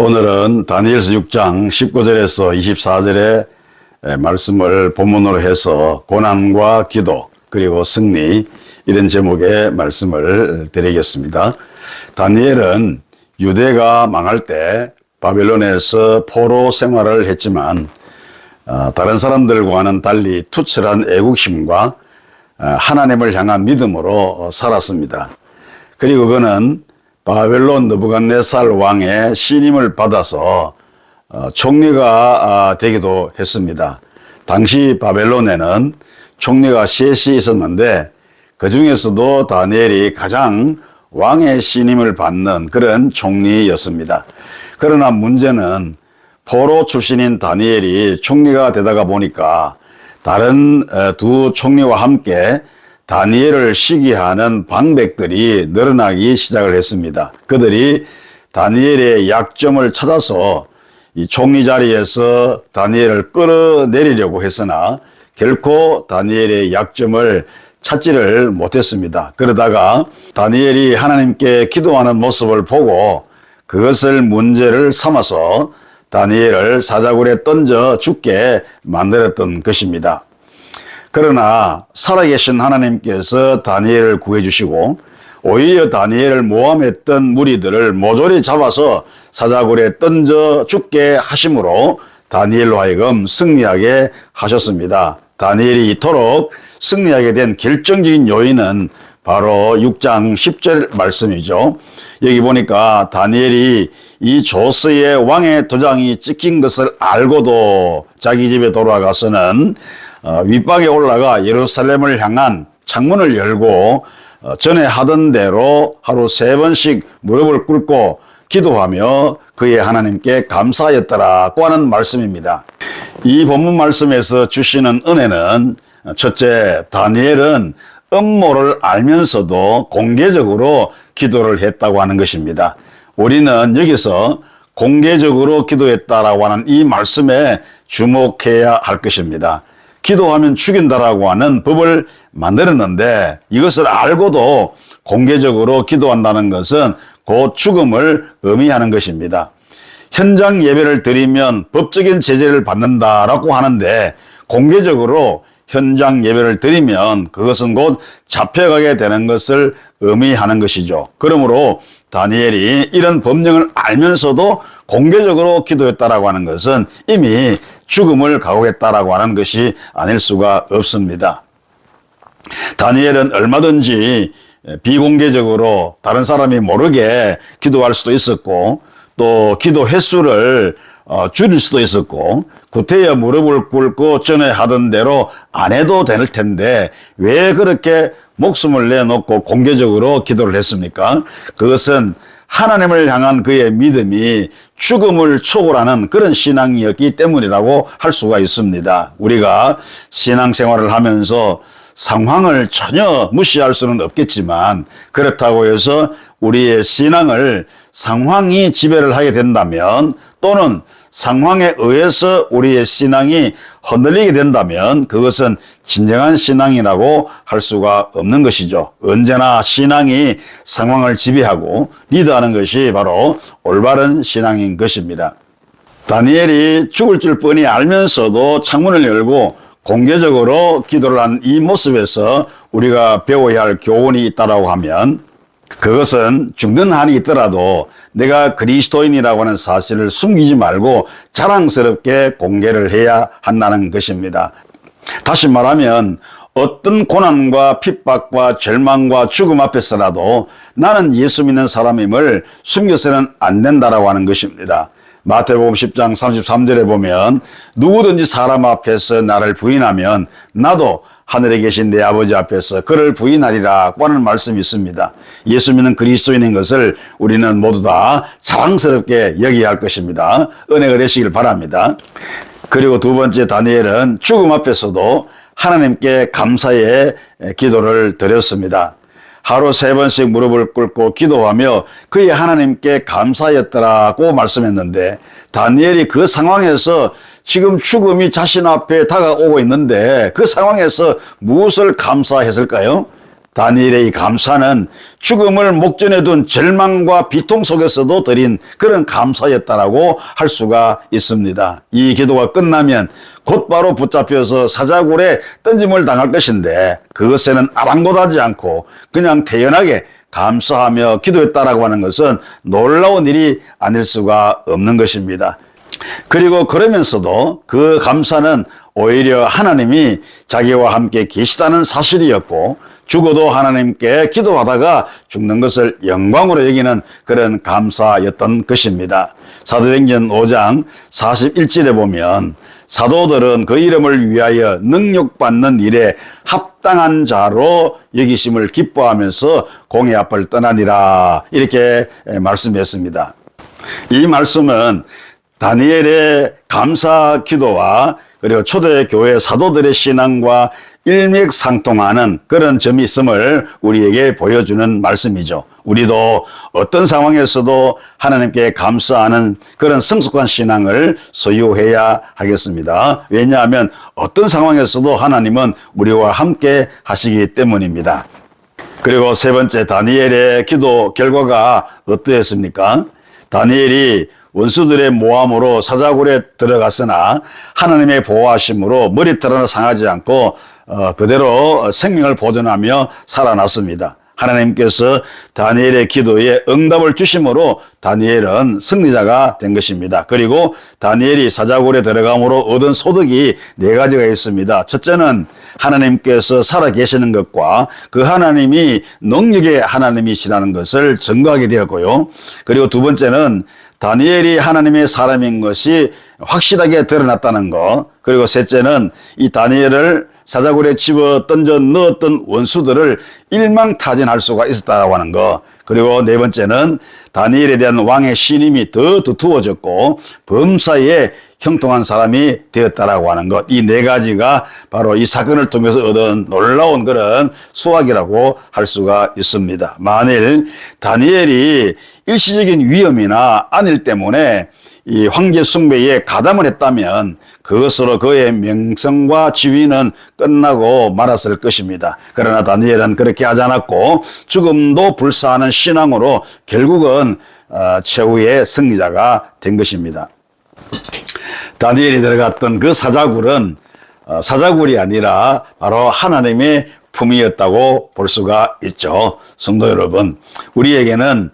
오늘은 다니엘서 6장 19절에서 24절의 말씀을 본문으로 해서 고난과 기도 그리고 승리 이런 제목의 말씀을 드리겠습니다. 다니엘은 유대가 망할 때 바벨론에서 포로 생활을 했지만 다른 사람들과는 달리 투철한 애국심과 하나님을 향한 믿음으로 살았습니다. 그리고 그는 바벨론 느부갓네살 왕의 신임을 받아서 총리가 되기도 했습니다. 당시 바벨론에는 총리가 셋이 있었는데 그 중에서도 다니엘이 가장 왕의 신임을 받는 그런 총리였습니다. 그러나 문제는 포로 출신인 다니엘이 총리가 되다가 보니까 다른 두 총리와 함께 다니엘을 시기하는 방백들이 늘어나기 시작을 했습니다. 그들이 다니엘의 약점을 찾아서 이 총리 자리에서 다니엘을 끌어내리려고 했으나 결코 다니엘의 약점을 찾지를 못했습니다. 그러다가 다니엘이 하나님께 기도하는 모습을 보고 그것을 문제를 삼아서 다니엘을 사자굴에 던져 죽게 만들었던 것입니다. 그러나 살아계신 하나님께서 다니엘을 구해주시고 오히려 다니엘을 모함했던 무리들을 모조리 잡아서 사자굴에 던져 죽게 하심으로 다니엘로 하여금 승리하게 하셨습니다. 다니엘이 이토록 승리하게 된 결정적인 요인은 바로 6장 10절 말씀이죠. 여기 보니까 다니엘이 이 조스의 왕의 도장이 찍힌 것을 알고도 자기 집에 돌아가서는 윗방에 올라가 예루살렘을 향한 창문을 열고 전에 하던 대로 하루 3번씩 무릎을 꿇고 기도하며 그의 하나님께 감사하였더라고 하는 말씀입니다. 이 본문 말씀에서 주시는 은혜는 첫째, 다니엘은 음모를 알면서도 공개적으로 기도를 했다고 하는 것입니다. 우리는 여기서 공개적으로 기도했다라고 하는 이 말씀에 주목해야 할 것입니다. 기도하면 죽인다라고 하는 법을 만들었는데 이것을 알고도 공개적으로 기도한다는 것은 곧 죽음을 의미하는 것입니다. 현장 예배를 드리면 법적인 제재를 받는다라고 하는데 공개적으로 현장 예배를 드리면 그것은 곧 잡혀가게 되는 것을 의미하는 것이죠. 그러므로 다니엘이 이런 법령을 알면서도 공개적으로 기도했다라고 하는 것은 이미 죽음을 각오했다라고 하는 것이 아닐 수가 없습니다. 다니엘은 얼마든지 비공개적으로 다른 사람이 모르게 기도할 수도 있었고 또 기도 횟수를 줄일 수도 있었고 구태여 무릎을 꿇고 전에 하던 대로 안 해도 될 텐데 왜 그렇게 목숨을 내놓고 공개적으로 기도를 했습니까? 그것은 하나님을 향한 그의 믿음이 죽음을 초월하는 그런 신앙이었기 때문이라고 할 수가 있습니다. 우리가 신앙생활을 하면서 상황을 전혀 무시할 수는 없겠지만 그렇다고 해서 우리의 신앙을 상황이 지배를 하게 된다면 또는 상황에 의해서 우리의 신앙이 흔들리게 된다면 그것은 진정한 신앙이라고 할 수가 없는 것이죠. 언제나 신앙이 상황을 지배하고 리드하는 것이 바로 올바른 신앙인 것입니다. 다니엘이 죽을 줄 뻔히 알면서도 창문을 열고 공개적으로 기도를 한 이 모습에서 우리가 배워야 할 교훈이 있다고 하면 그것은 죽는 한이 있더라도 내가 그리스도인이라고 하는 사실을 숨기지 말고 자랑스럽게 공개를 해야 한다는 것입니다. 다시 말하면 어떤 고난과 핍박과 절망과 죽음 앞에서라도 나는 예수 믿는 사람임을 숨겨서는 안 된다라고 하는 것입니다. 마태복음 10장 33절에 보면 누구든지 사람 앞에서 나를 부인하면 나도 하늘에 계신 내 아버지 앞에서 그를 부인하리라고 하는 말씀이 있습니다. 예수 믿는 그리스도인인 것을 우리는 모두 다 자랑스럽게 여겨야 할 것입니다. 은혜가 되시길 바랍니다. 그리고 두 번째, 다니엘은 죽음 앞에서도 하나님께 감사의 기도를 드렸습니다. 하루 3번씩 무릎을 꿇고 기도하며 그의 하나님께 감사하였더라고 말씀했는데 다니엘이 그 상황에서 지금 죽음이 자신 앞에 다가오고 있는데 그 상황에서 무엇을 감사했을까요? 다니엘의 이 감사는 죽음을 목전에 둔 절망과 비통 속에서도 드린 그런 감사였다라고 할 수가 있습니다. 이 기도가 끝나면 곧바로 붙잡혀서 사자굴에 던짐을 당할 것인데 그것에는 아랑곳하지 않고 그냥 태연하게 감사하며 기도했다라고 하는 것은 놀라운 일이 아닐 수가 없는 것입니다. 그리고 그러면서도 그 감사는 오히려 하나님이 자기와 함께 계시다는 사실이었고 죽어도 하나님께 기도하다가 죽는 것을 영광으로 여기는 그런 감사였던 것입니다. 사도행전 5장 41절에 보면 사도들은 그 이름을 위하여 능력받는 일에 합당한 자로 여기심을 기뻐하면서 공의 앞을 떠나니라 이렇게 말씀했습니다. 이 말씀은 다니엘의 감사 기도와 그리고 초대교회 사도들의 신앙과 일맥상통하는 그런 점이 있음을 우리에게 보여주는 말씀이죠. 우리도 어떤 상황에서도 하나님께 감사하는 그런 성숙한 신앙을 소유해야 하겠습니다. 왜냐하면 어떤 상황에서도 하나님은 우리와 함께 하시기 때문입니다. 그리고 세 번째, 다니엘의 기도 결과가 어떠했습니까? 다니엘이 원수들의 모함으로 사자굴에 들어갔으나 하나님의 보호하심으로 머리털 하나 상하지 않고 그대로 생명을 보존하며 살아났습니다. 하나님께서 다니엘의 기도에 응답을 주심으로 다니엘은 승리자가 된 것입니다. 그리고 다니엘이 사자굴에 들어감으로 얻은 소득이 네 가지가 있습니다. 첫째는 하나님께서 살아계시는 것과 그 하나님이 능력의 하나님이시라는 것을 증거하게 되었고요. 그리고 두 번째는 다니엘이 하나님의 사람인 것이 확실하게 드러났다는 것. 그리고 셋째는 이 다니엘을 사자굴에 집어 던져 넣었던 원수들을 일망타진할 수가 있었다고 하는 것. 그리고 네 번째는 다니엘에 대한 왕의 신임이 더 두터워졌고 범사에 형통한 사람이 되었다라고 하는 것. 이 네 가지가 바로 이 사건을 통해서 얻은 놀라운 그런 수확이라고 할 수가 있습니다. 만일 다니엘이 일시적인 위험이나 안일 때문에 이 황제 숭배에 가담을 했다면 그것으로 그의 명성과 지위는 끝나고 말았을 것입니다. 그러나 다니엘은 그렇게 하지 않았고 죽음도 불사하는 신앙으로 결국은 최후의 승리자가 된 것입니다. 다니엘이 들어갔던 그 사자굴은 사자굴이 아니라 바로 하나님의 품이었다고 볼 수가 있죠. 성도 여러분, 우리에게는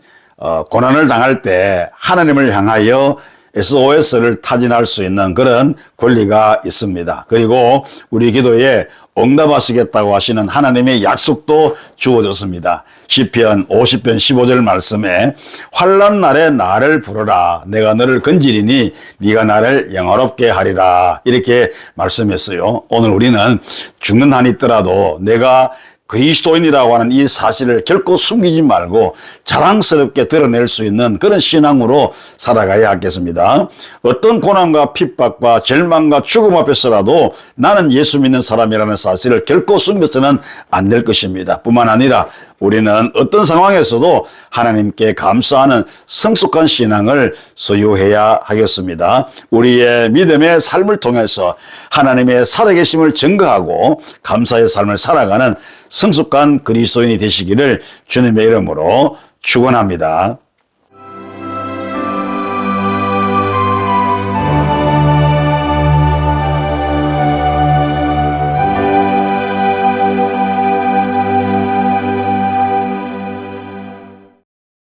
고난을 당할 때 하나님을 향하여 SOS를 타진할 수 있는 그런 권리가 있습니다. 그리고 우리 기도에 응답하시겠다고 하시는 하나님의 약속도 주어졌습니다. 시편 50편 15절 말씀에 환난 날에 나를 부르라 내가 너를 건지리니 네가 나를 영화롭게 하리라 이렇게 말씀했어요. 오늘 우리는 죽는 한이 있더라도 내가 그리스도인이라고 하는 이 사실을 결코 숨기지 말고 자랑스럽게 드러낼 수 있는 그런 신앙으로 살아가야 하겠습니다. 어떤 고난과 핍박과 절망과 죽음 앞에서라도 나는 예수 믿는 사람이라는 사실을 결코 숨겨서는 안 될 것입니다. 뿐만 아니라 우리는 어떤 상황에서도 하나님께 감사하는 성숙한 신앙을 소유해야 하겠습니다. 우리의 믿음의 삶을 통해서 하나님의 살아계심을 증거하고 감사의 삶을 살아가는 성숙한 그리스도인이 되시기를 주님의 이름으로 축원합니다.